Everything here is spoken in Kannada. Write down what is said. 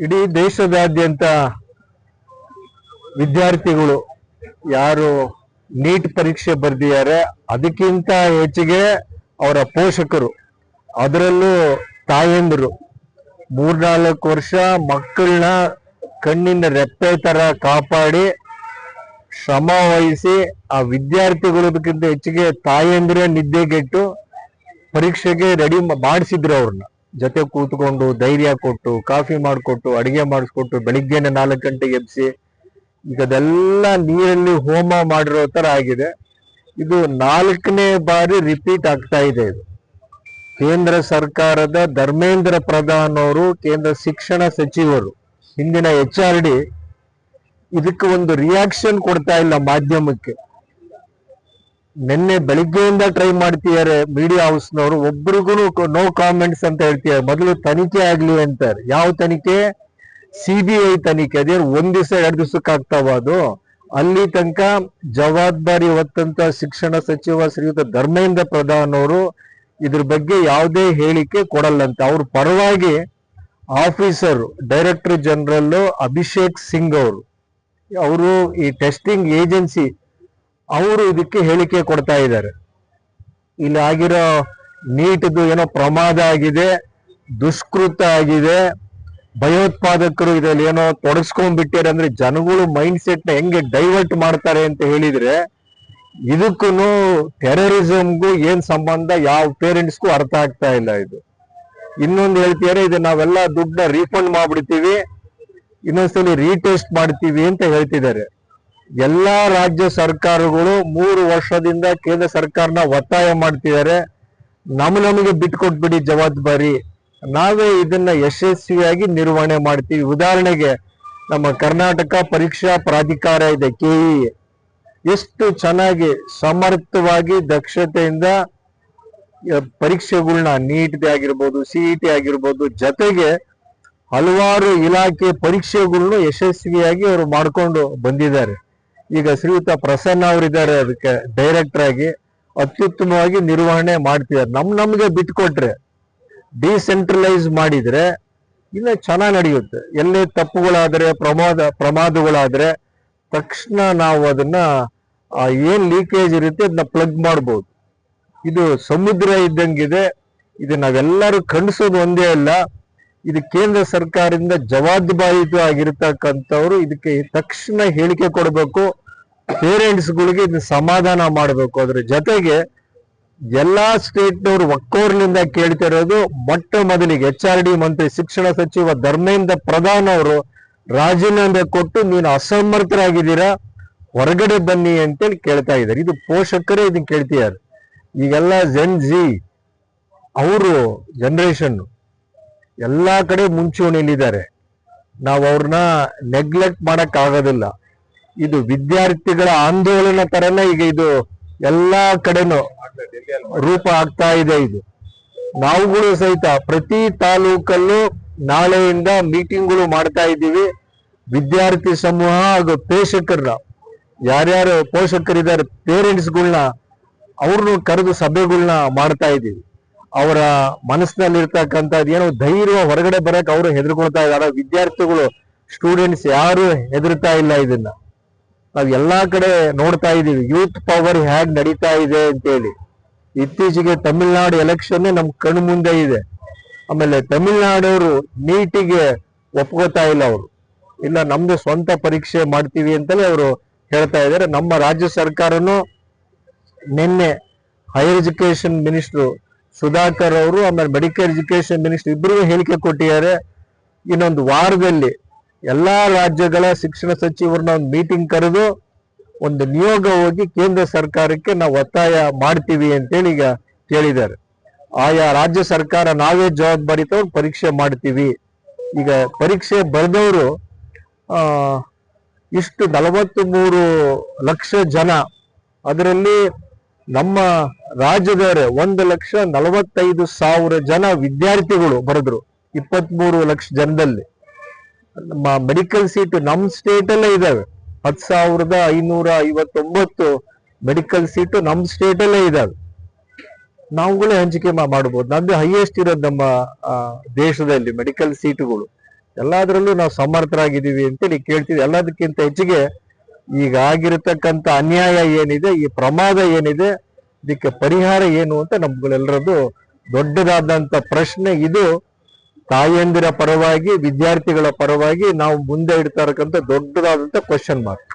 ಇಡೀ ದೇಶದಾದ್ಯಂತ ವಿದ್ಯಾರ್ಥಿಗಳು ಯಾರು ನೀಟ್ ಪರೀಕ್ಷೆ ಬರೆದಿದ್ದಾರೆ ಅದಕ್ಕಿಂತ ಹೆಚ್ಚಿಗೆ ಅವರ ಪೋಷಕರು, ಅದರಲ್ಲೂ ತಾಯಂದಿರು 3-4 ವರ್ಷ ಮಕ್ಕಳನ್ನ ಕಣ್ಣಿನ ರೆಪ್ಪೆ ತರ ಕಾಪಾಡಿ ಶ್ರಮ ವಹಿಸಿ ಆ ವಿದ್ಯಾರ್ಥಿಗಳದಕ್ಕಿಂತ ಹೆಚ್ಚಿಗೆ ತಾಯಂದಿರೇ ನಿದ್ದೆಗೆಟ್ಟು ಪರೀಕ್ಷೆಗೆ ರೆಡಿ ಮಾಡಿಸಿದ್ರು. ಅವ್ರನ್ನ ಜೊತೆ ಕೂತ್ಕೊಂಡು ಧೈರ್ಯ ಕೊಟ್ಟು ಕಾಫಿ ಮಾಡಿಕೊಟ್ಟು ಅಡಿಗೆ ಮಾಡಿಸ್ಕೊಟ್ಟು ಬೆಳಿಗ್ಗೆನೆ 4 ಗಂಟೆಗೆ ಎಬ್ಸಿ ಈಗ ಅದೆಲ್ಲ ನೀರಲ್ಲಿ ಹೋಮ ಮಾಡಿರೋ ತರ ಆಗಿದೆ. ಇದು 4ನೇ ಬಾರಿ ರಿಪೀಟ್ ಆಗ್ತಾ ಇದೆ. ಇದು ಕೇಂದ್ರ ಸರ್ಕಾರದ ಧರ್ಮೇಂದ್ರ ಪ್ರಧಾನ್ ಅವರು, ಕೇಂದ್ರ ಶಿಕ್ಷಣ ಸಚಿವರು, ಹಿಂದಿನ HRD ಇದಕ್ಕೆ ಒಂದು ರಿಯಾಕ್ಷನ್ ಕೊಡ್ತಾ ಇಲ್ಲ ಮಾಧ್ಯಮಕ್ಕೆ. ನಿನ್ನೆ ಬೆಳಿಗ್ಗೆಯಿಂದ ಟ್ರೈ ಮಾಡ್ತಿದ್ದಾರೆ ಮೀಡಿಯಾ ಹೌಸ್ನವರು, ಒಬ್ರಿಗೂ ನೋ ಕಾಮೆಂಟ್ಸ್ ಅಂತ ಹೇಳ್ತಿದ್ದಾರೆ. ಮೊದಲು ತನಿಖೆ ಆಗ್ಲಿ ಅಂತಾರೆ. ಯಾವ ತನಿಖೆ? CBI ತನಿಖೆ. ಅದೇ 1 ದಿವಸ 2 ದಿವಸಕ್ಕೆ ಆಗ್ತಾವ ಅದು? ಅಲ್ಲಿ ತನಕ ಜವಾಬ್ದಾರಿ ಹೊತ್ತಂತ ಶಿಕ್ಷಣ ಸಚಿವ ಶ್ರೀಯುತ ಧರ್ಮೇಂದ್ರ ಪ್ರಧಾನ್ ಅವರು ಇದ್ರ ಬಗ್ಗೆ ಯಾವುದೇ ಹೇಳಿಕೆ ಕೊಡಲ್ಲಂತ. ಅವ್ರ ಪರವಾಗಿ officer director general Abhishek Singh ಅವರು ಈ ಟೆಸ್ಟಿಂಗ್ ಏಜೆನ್ಸಿ ಅವರು ಇದಕ್ಕೆ ಹೇಳಿಕೆ ಕೊಡ್ತಾ ಇದ್ದಾರೆ. ಇಲ್ಲಿ ಆಗಿರೋ ನೀಟ್ದು ಏನೋ ಪ್ರಮಾದ ಆಗಿದೆ, ದುಷ್ಕೃತ ಆಗಿದೆ, ಭಯೋತ್ಪಾದಕರು ಇದರಲ್ಲಿ ಏನೋ ತೊಡಸ್ಕೊಂಡ್ಬಿಟ್ಟಿದ್ದಾರೆ ಅಂದ್ರೆ ಜನಗಳು ಮೈಂಡ್ ಸೆಟ್ ನ ಹೆಂಗೆ ಡೈವರ್ಟ್ ಮಾಡ್ತಾರೆ ಅಂತ ಹೇಳಿದ್ರೆ, ಇದಕ್ಕೂ ಟೆರರಿಸಮ್ಗೂ ಏನ್ ಸಂಬಂಧ ಯಾವ ಪೇರೆಂಟ್ಸ್ಗೂ ಅರ್ಥ ಆಗ್ತಾ ಇಲ್ಲ. ಇದು ಇನ್ನೊಂದು ಹೇಳ್ತಿದ್ದಾರೆ, ಇದು ನಾವೆಲ್ಲ ದುಡ್ಡ ರೀಫಂಡ್ ಮಾಡ್ಬಿಡ್ತೀವಿ, ಇನ್ನೊಂದ್ಸಲಿ ರೀಟೆಸ್ಟ್ ಮಾಡ್ತೀವಿ ಅಂತ ಹೇಳ್ತಿದ್ದಾರೆ. ಎಲ್ಲಾ ರಾಜ್ಯ ಸರ್ಕಾರಗಳು 3 ವರ್ಷದಿಂದ ಕೇಂದ್ರ ಸರ್ಕಾರನ ಒತ್ತಾಯ ಮಾಡ್ತಿದ್ದಾರೆ, ನಮಗೆ ಬಿಟ್ಕೊಟ್ಬಿಡಿ ಜವಾಬ್ದಾರಿ, ನಾವೇ ಇದನ್ನ ಯಶಸ್ವಿಯಾಗಿ ನಿರ್ವಹಣೆ ಮಾಡ್ತೀವಿ. ಉದಾಹರಣೆಗೆ ನಮ್ಮ ಕರ್ನಾಟಕ ಪರೀಕ್ಷಾ ಪ್ರಾಧಿಕಾರ ಇದೆ, KE, ಎಷ್ಟು ಚೆನ್ನಾಗಿ ಸಮರ್ಥವಾಗಿ ದಕ್ಷತೆಯಿಂದ ಪರೀಕ್ಷೆಗಳನ್ನ ನೀಟ್ ಆಗಿರ್ಬೋದು, CET ಆಗಿರ್ಬೋದು, ಜೊತೆಗೆ ಹಲವಾರು ಇಲಾಖೆ ಪರೀಕ್ಷೆಗಳನ್ನು ಯಶಸ್ವಿಯಾಗಿ ಅವರು ಮಾಡ್ಕೊಂಡು ಬಂದಿದ್ದಾರೆ. ಈಗ ಶ್ರೀಯುತ ಪ್ರಸನ್ನ ಅವರಿದ್ದಾರೆ ಅದಕ್ಕೆ ಡೈರೆಕ್ಟರ್ ಆಗಿ, ಅತ್ಯುತ್ತಮವಾಗಿ ನಿರ್ವಹಣೆ ಮಾಡ್ತಿದ್ದಾರೆ. ನಮ್ಗೆ ಬಿಟ್ಕೊಟ್ರೆ, ಡಿಸೆಂಟ್ರಲೈಸ್ ಮಾಡಿದ್ರೆ ಇನ್ನ ಚೆನ್ನಾಗಿ ನಡೆಯುತ್ತೆ. ಎಲ್ಲೇ ತಪ್ಪುಗಳಾದ್ರೆ, ಪ್ರಮಾದಗಳಾದ್ರೆ ತಕ್ಷಣ ನಾವು ಅದನ್ನ ಏನ್ ಲೀಕೇಜ್ ಇರುತ್ತೆ ಅದನ್ನ ಪ್ಲಗ್ ಮಾಡ್ಬೋದು. ಇದು ಸಮುದ್ರ ಇದ್ದಂಗಿದೆ. ಇದು ನಾವೆಲ್ಲರೂ ಖಂಡಿಸೋದು ಒಂದೇ ಅಲ್ಲ, ಇದು ಕೇಂದ್ರ ಸರ್ಕಾರದಿಂದ ಜವಾಬ್ದಾರಿಯುತ ಆಗಿರ್ತಕ್ಕಂಥವ್ರು ಇದಕ್ಕೆ ತಕ್ಷಣ ಹೇಳಿಕೆ ಕೊಡಬೇಕು, ಪೇರೆಂಟ್ಸ್ಗಳಿಗೆ ಇದು ಸಮಾಧಾನ ಮಾಡಬೇಕು. ಅದ್ರ ಜೊತೆಗೆ ಎಲ್ಲಾ ಸ್ಟೇಟ್ನವರು ಒಕ್ಕೋರ್ನಿಂದ ಕೇಳ್ತಿರೋದು, ಮೊಟ್ಟ ಮೊದಲಿಗೆ HRD ಮಂತ್ರಿ ಶಿಕ್ಷಣ ಸಚಿವ ಧರ್ಮೇಂದ್ರ ಪ್ರಧಾನ್ ಅವರು ರಾಜೀನಾಮೆ ಕೊಟ್ಟು ನೀನು ಅಸಮರ್ಥರಾಗಿದ್ದೀರಾ, ಹೊರಗಡೆ ಬನ್ನಿ ಅಂತೇಳಿ ಕೇಳ್ತಾ ಇದ್ದಾರೆ. ಇದು ಪೋಷಕರೇ ಇದನ್ನ ಕೇಳ್ತಿದ್ದಾರೆ. ಈಗೆಲ್ಲ ಜೆನ್ ಜಿ ಅವರು ಜನರೇಷನ್ ಎಲ್ಲಾ ಕಡೆ ಮುಂಚೂಣಿಲಿದ್ದಾರೆ. ನಾವು ಅವ್ರನ್ನ ನೆಗ್ಲೆಕ್ಟ್ ಮಾಡಕ್ ಆಗೋದಿಲ್ಲ. ಇದು ವಿದ್ಯಾರ್ಥಿಗಳ ಆಂದೋಲನ ತರನೇ ಈಗ ಇದು ಎಲ್ಲಾ ಕಡೆನೂ ರೂಪ ಆಗ್ತಾ ಇದೆ. ಇದು ನಾವುಗಳು ಸಹಿತ ಪ್ರತಿ ತಾಲೂಕಲ್ಲೂ ನಾಳೆಯಿಂದ ಮೀಟಿಂಗ್ಗಳು ಮಾಡ್ತಾ ಇದ್ದೀವಿ. ವಿದ್ಯಾರ್ಥಿ ಸಮೂಹ ಹಾಗೂ ಪೋಷಕರನ್ನ, ಯಾರ್ಯಾರು ಪೋಷಕರಿದ್ದಾರೆ ಪೇರೆಂಟ್ಸ್ಗಳನ್ನ ಅವ್ರನ್ನು ಕರೆದು ಸಭೆಗಳನ್ನ ಮಾಡ್ತಾ ಇದ್ದೀವಿ. ಅವರ ಮನಸ್ಸಿನಲ್ಲಿರ್ತಕ್ಕಂಥದ್ದು ಏನೋ ಧೈರ್ಯ ಹೊರಗಡೆ ಬರಕ್ ಅವರು ಹೆದರ್ಕೊಳ್ತಾ ಇದ್ದಾರೆ. ವಿದ್ಯಾರ್ಥಿಗಳು, ಸ್ಟೂಡೆಂಟ್ಸ್ ಯಾರು ಹೆದರ್ತಾ ಇಲ್ಲ. ಇದನ್ನ ನಾವು ಎಲ್ಲಾ ಕಡೆ ನೋಡ್ತಾ ಇದ್ದೀವಿ, ಯೂತ್ ಪವರ್ ಹೇಗ್ ನಡೀತಾ ಇದೆ ಅಂತೇಳಿ. ಇತ್ತೀಚೆಗೆ ತಮಿಳ್ನಾಡು ಎಲೆಕ್ಷನ್ ನಮ್ ಕಣ್ಣು ಮುಂದೆ ಇದೆ. ಆಮೇಲೆ ತಮಿಳ್ನಾಡವರು ನೀಟಿಗೆ ಒಪ್ಕೋತಾ ಇಲ್ಲ. ಅವರು ಇಲ್ಲ, ನಮ್ದು ಸ್ವಂತ ಪರೀಕ್ಷೆ ಮಾಡ್ತೀವಿ ಅಂತಲೇ ಅವರು ಹೇಳ್ತಾ ಇದ್ದಾರೆ. ನಮ್ಮ ರಾಜ್ಯ ಸರ್ಕಾರನು ನಿನ್ನೆ ಹೈಯರ್ ಎಜುಕೇಶನ್ ಮಿನಿಸ್ಟರ್ ಸುಧಾಕರ್ ಅವರು, ಆಮೇಲೆ ಮೆಡಿಕಲ್ ಎಜುಕೇಶನ್ ಮಿನಿಸ್ಟರ್ ಇಬ್ಬರಿಗೂ ಹೇಳಿಕೆ ಕೊಟ್ಟಿದ್ದಾರೆ. ಇನ್ನೊಂದು ವಾರದಲ್ಲಿ ಎಲ್ಲಾ ರಾಜ್ಯಗಳ ಶಿಕ್ಷಣ ಸಚಿವರನ್ನ ಒಂದು ಮೀಟಿಂಗ್ ಕರೆದು ಒಂದು ನಿಯೋಗ ಹೋಗಿ ಕೇಂದ್ರ ಸರ್ಕಾರಕ್ಕೆ ನಾವು ಒತ್ತಾಯ ಮಾಡ್ತೀವಿ ಅಂತೇಳಿ ಈಗ ಹೇಳಿದ್ದಾರೆ. ಆಯಾ ರಾಜ್ಯ ಸರ್ಕಾರ ನಾವೇ ಜವಾಬ್ದಾರಿ ತಗೊಂಡು ಪರೀಕ್ಷೆ ಮಾಡ್ತೀವಿ. ಈಗ ಪರೀಕ್ಷೆ ಬರೆದವರು ಇಷ್ಟು 43 ಲಕ್ಷ ಜನ, ಅದರಲ್ಲಿ ನಮ್ಮ ರಾಜ್ಯದವರೇ 1,45,000 ಜನ ವಿದ್ಯಾರ್ಥಿಗಳು ಬರೆದ್ರು. 23 ಲಕ್ಷ ಜನದಲ್ಲಿ ನಮ್ಮ ಮೆಡಿಕಲ್ ಸೀಟ್ ನಮ್ಮ ಸ್ಟೇಟ್ ಅಲ್ಲೇ ಇದಾವೆ. 10,559 ಮೆಡಿಕಲ್ ಸೀಟು ನಮ್ಮ ಸ್ಟೇಟ್ ಅಲ್ಲೇ ಇದಾವೆ. ನಾವುಗಳೇ ಹಂಚಿಕೆ ಮಾಡಬಹುದು. ನಮ್ದು ಹೈಯೆಸ್ಟ್ ಇರೋದು ನಮ್ಮ ದೇಶದಲ್ಲಿ ಮೆಡಿಕಲ್ ಸೀಟುಗಳು. ಎಲ್ಲಾದ್ರಲ್ಲೂ ನಾವು ಸಮರ್ಥರಾಗಿದ್ದೀವಿ ಅಂತೇಳಿ ಕೇಳ್ತೀವಿ. ಎಲ್ಲದಕ್ಕಿಂತ ಹೆಚ್ಚಿಗೆ ಈಗ ಆಗಿರತಕ್ಕಂತ ಅನ್ಯಾಯ ಏನಿದೆ, ಈ ಪ್ರಮಾದ ಏನಿದೆ, ಇದಕ್ಕೆ ಪರಿಹಾರ ಏನು ಅಂತ ನಮ್ಗಳೆಲ್ಲರದ್ದು ದೊಡ್ಡದಾದಂತ ಪ್ರಶ್ನೆ. ಇದು ತಾಯಂದಿರ ಪರವಾಗಿ, ವಿದ್ಯಾರ್ಥಿಗಳ ಪರವಾಗಿ ನಾವು ಮುಂದೆ ಇಡ್ತಾ ಇರತಕ್ಕಂಥ ದೊಡ್ಡದಾದಂತ ಕ್ವಶನ್ ಮಾರ್ಕ್.